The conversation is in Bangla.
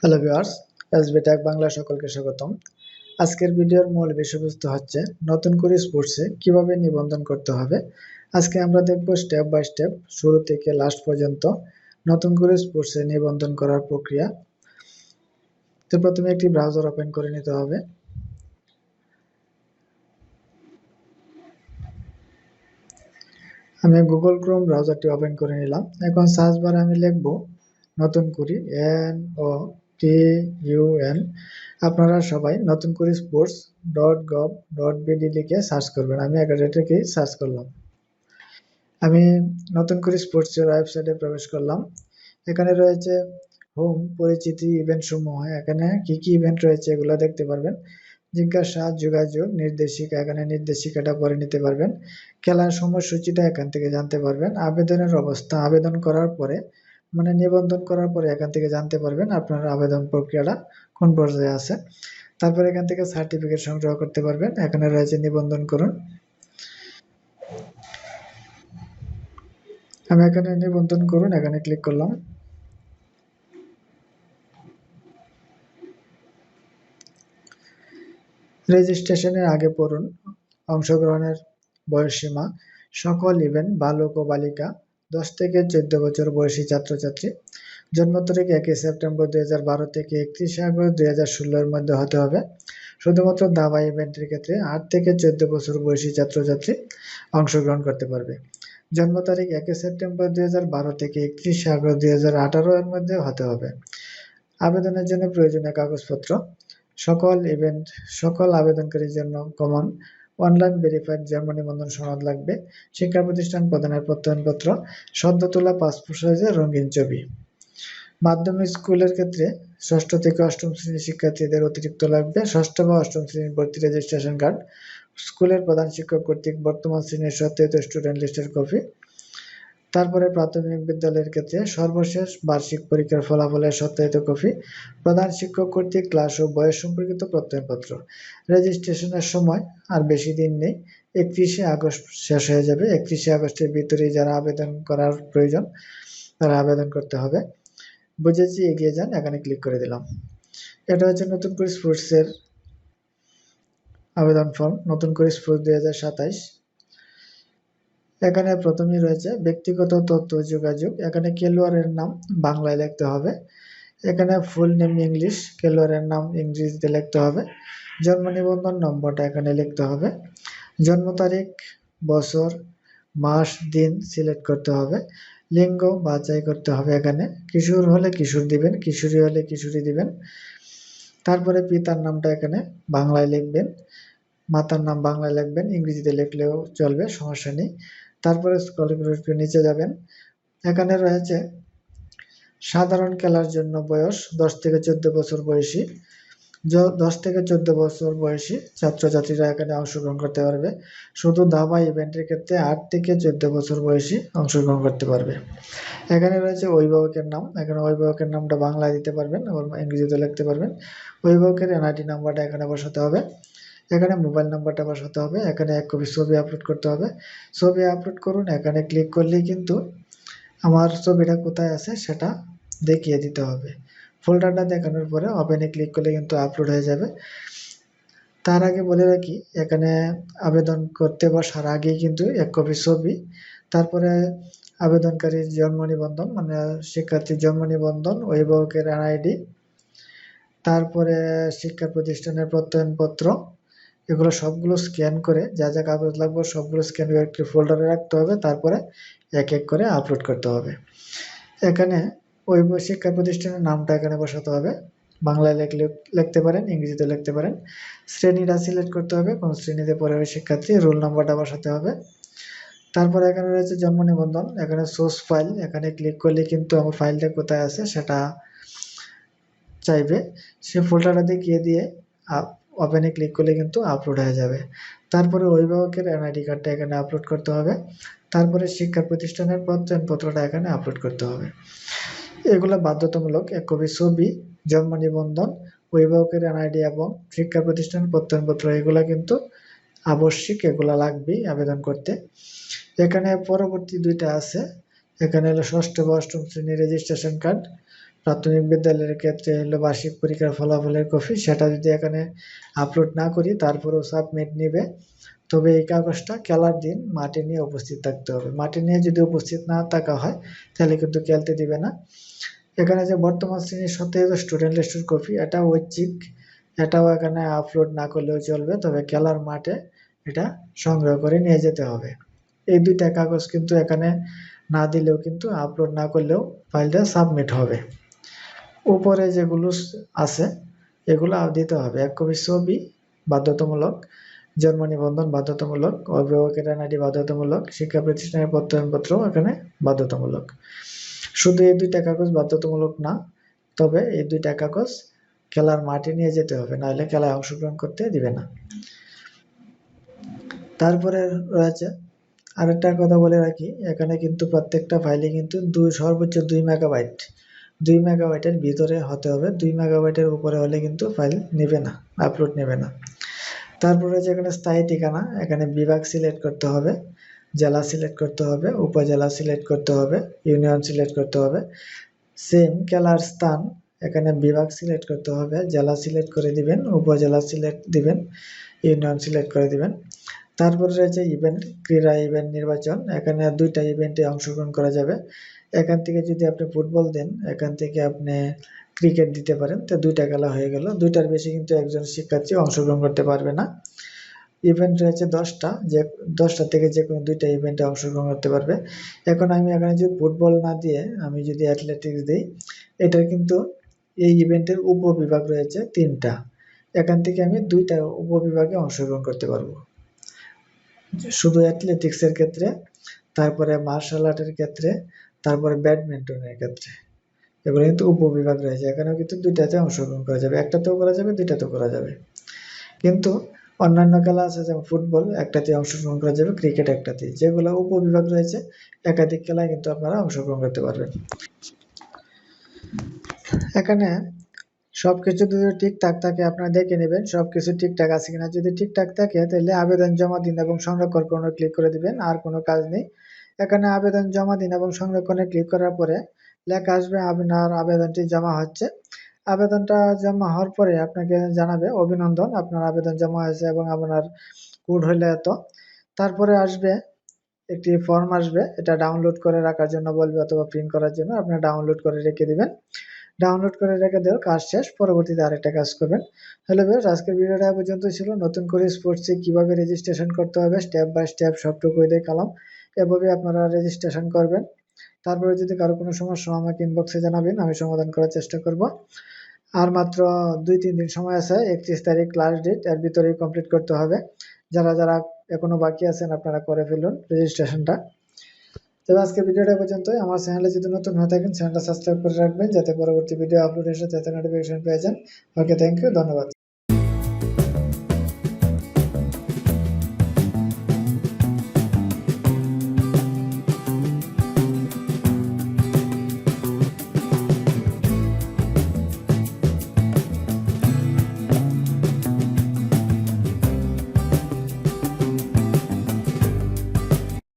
Hello viewers, SB tech Bangla সকলকে স্বাগতম। আজকের ভিডিওর মূল বিষয়বস্তু হচ্ছে নতুন করে স্পোর্টসে কিভাবে নিবন্ধন করতে হবে। আজকে আমরা দেখব স্টেপ বাই স্টেপ শুরু থেকে লাস্ট পর্যন্ত নতুন করে স্পোর্টসে নিবন্ধন করার প্রক্রিয়া। তো প্রথমে একটি ব্রাউজার ওপেন করে নিতে হবে। আমি গুগল ক্রোম ব্রাউজারটি ওপেন করে নিলাম। এখন সার্চ বারে আমি লিখব নতুন করে NOTUN। আপনারা সবাই নতুন করে sports.gov.bd লিখে সার্চ করবেন। আমি এটাকেই সার্চ করলাম। আমি নতুন করে স্পোর্টসের ওয়েবসাইটে প্রবেশ করলাম। এখানে রয়েছে হোম, পরিচিতি, ইভেন্ট সমূহ। এখানে কি কি ইভেন্ট রয়েছে এগুলো দেখতে পারবেন। জিজ্ঞাসা, যোগাযোগ, নির্দেশিকা, এখানে নির্দেশিকাটা পড়ে নিতে পারবেন। খেলার সময়সূচিটা এখান থেকে জানতে পারবেন। আবেদনের অবস্থা, আবেদন করার পরে মানে নিবন্ধন করার পরে এখান থেকে জানতে পারবেন আপনার আবেদন প্রক্রিয়াটা কোন পর্যায়ে আছে। তারপরে এখান থেকে সার্টিফিকেট সংগ্রহ করতে পারবেন। এখানে রয়েছে নিবন্ধন করুন। আমি এখানে নিবন্ধন করুন এখানে ক্লিক করলাম। রেজিস্ট্রেশনের আগে পড়ুন অংশগ্রহণের বয়সসীমা। সকল ইভেন্ট বালক ও বালিকা 10 থেকে 14 বছর বয়সী ছাত্রছাত্রী। জন্ম তারিখ 1 সেপ্টেম্বর 2012 থেকে 31 আগস্ট 2016 এর মধ্যে হতে হবে। শুধুমাত্র দাবা ইভেন্টের ক্ষেত্রে 8 থেকে 14 বছর বয়সী ছাত্রছাত্রী অংশগ্রহণ করতে পারবে। জন্ম তারিখ 1 সেপ্টেম্বর 2012 থেকে 31 আগস্ট 2018 এর মধ্যে হতে হবে। আবেদনের জন্য প্রয়োজনীয় কাগজপত্র। সকল আবেদনকারীর জন্য কমন অনলাইন ভেরিফাইড জন্ম নিবন্ধন সনদ লাগবে। শিক্ষা প্রতিষ্ঠান প্রদানের প্রত্যয়নপত্র, সদ্য তোলা পাসপোর্ট সাইজের রঙিন ছবি। মাধ্যমিক স্কুলের ক্ষেত্রে 6ষ্ঠ থেকে 8ম শ্রেণীর শিক্ষার্থীদের অতিরিক্ত লাগবে 6ষ্ঠ বা 8ম শ্রেণীর ভর্তি রেজিস্ট্রেশন কার্ড। স্কুলের প্রধান শিক্ষক কর্তৃক বর্তমান শ্রেণীর সত্যায়িত স্টুডেন্ট লিস্টের কপি। তারপরে প্রাথমিক বিদ্যালয়ের ক্ষেত্রে সর্বশেষ বার্ষিক পরীক্ষার ফলাফলের সত্যায়িত কপি। প্রধান শিক্ষক কর্তৃক ক্লাস ও বয়স সম্পর্কিত প্রত্যয়নপত্র। রেজিস্ট্রেশনের সময় আর বেশি দিন নেই, 31 আগস্ট শেষ হয়ে যাবে। 31 আগস্টের ভিতরে যারা আবেদন করার প্রয়োজন তারা আবেদন করতে হবে। বুঝেছি, এগিয়ে যান, এখানে ক্লিক করে দিলাম। এটা হচ্ছে নতুন করে স্পোর্টসের আবেদন ফর্ম, নতুন করে স্পোর্টস 2027। এখানে প্রথমেই রয়েছে ব্যক্তিগত তথ্য যোগাযোগ। এখানে খেলোয়াড়ের নাম বাংলায় লিখতে হবে। এখানে ফুল নেম ইংলিশ, খেলোয়াড়ের নাম ইংরেজিতে লিখতে হবে। জন্ম নিবন্ধন নম্বরটা এখানে লিখতে হবে। জন্ম তারিখ, বছর, মাস, দিন সিলেক্ট করতে হবে। লিঙ্গ বাছাই করতে হবে। এখানে কিশোর হলে কিশোর দিবেন, কিশোরী হলে কিশোরী দিবেন। তারপরে পিতার নামটা এখানে বাংলায় লিখবেন, মাতার নাম বাংলায় লিখবেন, ইংরেজিতে লিখলেও চলবে, সমস্যা নেই। তারপরে স্ক্রল করে একটু নিচে যাবেন। এখানে রয়েছে সাধারণ খেলার জন্য বয়স 10 থেকে 14 বছর বয়সী। 10 থেকে 14 বছর বয়সী ছাত্রছাত্রীরা এখানে অংশগ্রহণ করতে পারবে। শুধু দাবা ইভেন্টের ক্ষেত্রে 8 থেকে 14 বছর বয়সী অংশগ্রহণ করতে পারবে। এখানে রয়েছে অভিভাবকের নাম। এখানে অভিভাবকের নামটা বাংলায় দিতে পারবেন, আবার ইংরেজিতে লিখতে পারবেন। অভিভাবকের NID নাম্বারটা এখানে বসাতে হবে। এখানে মোবাইল নাম্বারটা বসাতে হবে। এখানে 1 কপি ছবি আপলোড করতে হবে। ছবি আপলোড করুন, এখানে ক্লিক করলেই কিন্তু আমার ছবিটা কোথায় আছে সেটা দেখিয়ে দিতে হবে। ফোল্ডারটা দেখানোর পরে ওপেনে ক্লিক করলে কিন্তু আপলোড হয়ে যাবে। তার আগে বলে রাখি, এখানে আবেদন করতে বসার আগেই কিন্তু 1 কপি ছবি, তারপরে আবেদনকারীর জন্ম নিবন্ধন মানে শিক্ষার্থীর জন্ম নিবন্ধন, অভিভাবকের NID, তারপরে শিক্ষা প্রতিষ্ঠানের প্রত্যয়নপত্র, এগুলো সবগুলো স্ক্যান করে যা যা কাগজ লাগবে সবগুলো স্ক্যান করে একটি ফোল্ডারে রাখতে হবে। তারপরে এক এক করে আপলোড করতে হবে। এখানে ওই শিক্ষা প্রতিষ্ঠানের নামটা এখানে বসাতে হবে। বাংলায় লিখতে পারেন, ইংরেজিতে লিখতে পারেন। শ্রেণীটা সিলেক্ট করতে হবে, কোন শ্রেণীতে পড়ে ওই শিক্ষার্থী, রোল নাম্বারটা বসাতে হবে। তারপরে এখানে রয়েছে জন্ম নিবন্ধন। এখানে সোর্স ফাইল, এখানে ক্লিক করলে কিন্তু আমার ফাইলটা কোথায় আছে সেটা চাইবে। সে ফোল্ডারটা দেখিয়ে দিয়ে ওপেনে ক্লিক করলে কিন্তু আপলোড হয়ে যাবে। তারপরে অভিভাবকের NID কার্ডটা এখানে আপলোড করতে হবে। তারপরে শিক্ষা প্রতিষ্ঠানের প্রত্যয়নপত্রটা এখানে আপলোড করতে হবে। এগুলো বাধ্যতামূলক। 1 কপি ছবি, জন্ম নিবন্ধন, অভিভাবকের NID এবং শিক্ষা প্রতিষ্ঠানের প্রত্যয়নপত্র, এগুলা কিন্তু আবশ্যিক, এগুলা লাগবেই আবেদন করতে। এখানে পরবর্তী দুইটা আছে। এখানে হলো 6ষ্ঠ বা 8ম শ্রেণীর রেজিস্ট্রেশন কার্ড, প্রাথমিক বিদ্যালয়ের ক্ষেত্রে হলো বার্ষিক পরীক্ষার ফলাফলের কপি, সেটা যদি এখানে আপলোড না করি তারপরেও সাবমিট নিবে, তবে এই কাগজটা খেলার দিন মাঠে নিয়ে উপস্থিত থাকতে হবে। মাঠে নিয়ে যদি উপস্থিত না থাকা হয় তাহলে কিন্তু খেলতে দিবে না। এখানে যে বর্তমান শ্রেণীর সাথে স্টুডেন্ট লিস্টের কপি, এটা ঐচ্ছিক, এটাও এখানে আপলোড না করলেও চলবে, তবে খেলার মাঠে এটা সংগ্রহ করে নিয়ে যেতে হবে। এই দুইটা কাগজ কিন্তু এখানে না দিলেও কিন্তু আপলোড না করলেও ফাইলটা সাবমিট হবে। উপরে যেগুলো আছে এগুলো দিতে হবে। 1 কপি ছবি বাধ্যতামূলক, জন্ম নিবন্ধন বাধ্যতামূলক, অভিভাবকের এনআইডি বাধ্যতামূলক, শিক্ষা প্রতিষ্ঠানের প্রত্যয়নপত্র এখানে বাধ্যতামূলক। শুধু এই দুইটা কাগজ বাধ্যতামূলক না, তবে এই দুইটা কাগজ খেলার মাঠে নিয়ে যেতে হবে, নাহলে খেলায় অংশগ্রহণ করতে দিবে না। তারপরে রয়েছে আরেকটা কথা বলে রাখি, এখানে কিন্তু প্রত্যেকটা ফাইলে কিন্তু সর্বোচ্চ 2 মেগাবাইট, 2 মেগাবাইটের ভিতরে হতে হবে। 2 মেগাবাইটের উপরে হলে কিন্তু ফাইল নেবে না, আপলোড নেবে না। তারপরে যে এখানে স্থায়ী ঠিকানা, এখানে বিভাগ সিলেক্ট করতে হবে, জেলা সিলেক্ট করতে হবে, উপজেলা সিলেক্ট করতে হবে, ইউনিয়ন সিলেক্ট করতে হবে। সেম খেলার স্থান, এখানে বিভাগ সিলেক্ট করতে হবে, জেলা সিলেক্ট করে দিবেন, উপজেলা সিলেক্ট দিবেন, ইউনিয়ন সিলেক্ট করে দিবেন। তারপরে রয়েছে ইভেন্ট, ক্রীড়া ইভেন্ট নির্বাচন, এখানে 2টা ইভেন্টে অংশগ্রহণ করা যাবে। এখান থেকে যদি আপনি ফুটবল দেন, এখান থেকে আপনি ক্রিকেট দিতে পারেন, তো 2টা খেলা হয়ে গেল। 2টার বেশি কিন্তু একজন শিক্ষার্থী অংশগ্রহণ করতে পারবে না। ইভেন্ট রয়েছে 10টা, যে 10টা থেকে যে কোনো 2টা ইভেন্টে অংশগ্রহণ করতে পারবে। এখন আমি এখানে যদি ফুটবল না দিয়ে আমি যদি অ্যাথলেটিক্স দিই, এটার কিন্তু এই ইভেন্টের উপবিভাগ রয়েছে 3টা, এখান থেকে আমি 2টা উপবিভাগে অংশগ্রহণ করতে পারবো। শুধু অ্যাথলেটিক্সের ক্ষেত্রে, তারপরে মার্শাল আর্টের ক্ষেত্রে, তারপরে ব্যাডমিন্টনের ক্ষেত্রে, এগুলো কিন্তু উপবিভাগ রয়েছে। এখানেও কিন্তু 2টাতে অংশগ্রহণ করা যাবে, একটাতেও করা যাবে, 2টাতেও করা যাবে। কিন্তু অন্যান্য খেলা আছে যেমন ফুটবল একটাতে অংশগ্রহণ করা যাবে, ক্রিকেট একটাতে। যেগুলো উপবিভাগ রয়েছে একাধিক খেলায় কিন্তু আপনারা অংশগ্রহণ করতে পারবেন। এখানে সবকিছু যদি ঠিকঠাক থাকে আপনারা দেখে নেবেন সবকিছু ঠিকঠাক আছে কিনা। যদি ঠিকঠাক থাকে তাহলে আবেদন জমা দিন এবং সংরক্ষণে ক্লিক করে দিবেন, আর কোনো কাজ নেই। এখানে আবেদন জমা দিন এবং সংরক্ষণে ক্লিক করার পরে লেখা আসবে আপনার আবেদনটি জমা হচ্ছে। আবেদনটা জমা হওয়ার পরে আপনাকে জানাবে অভিনন্দন, আপনার আবেদন জমা হয়েছে এবং আপনার কোড হইলে এত। তারপরে আসবে একটি ফর্ম আসবে, এটা ডাউনলোড করে রাখার জন্য বলবে অথবা প্রিন্ট করার জন্য, আপনারা ডাউনলোড করে রেখে দিবেন। ডাউনলোড করে রেখে দেওয়ার কাজ শেষ, পরবর্তীতে আরেকটা কাজ করবেন। হ্যালো ভিউয়ার্স, আজকের ভিডিওটা এ পর্যন্ত ছিল। নতুন করে স্পোর্টসে কিভাবে রেজিস্ট্রেশন করতে হবে স্টেপ বাই স্টেপ সবটুকুই দেখালাম, এভাবে আপনারা রেজিস্ট্রেশন করবেন। তারপরে যদি কারো কোনো সমস্যা আমাকে ইনবক্সে জানাবেন, আমি সমাধান করার চেষ্টা করব। আর মাত্র 2-3 দিন সময় আছে, 31 তারিখ লাস্ট ডেট, এর ভিতরেই কমপ্লিট করতে হবে। যারা যারা এখনো বাকি আছেন আপনারা করে ফেলুন রেজিস্ট্রেশনটা। তবে আজকে ভিডিওটা পর্যন্তই। আমার চ্যানেলে যদি নতুন হয়ে থাকেন চ্যানেলটা সাবস্ক্রাইব করে রাখবেন, যাতে পরবর্তী ভিডিও আপলোড এসে যাতে নোটিফিকেশন পেয়ে যান। ওকে, থ্যাংক ইউ, ধন্যবাদ।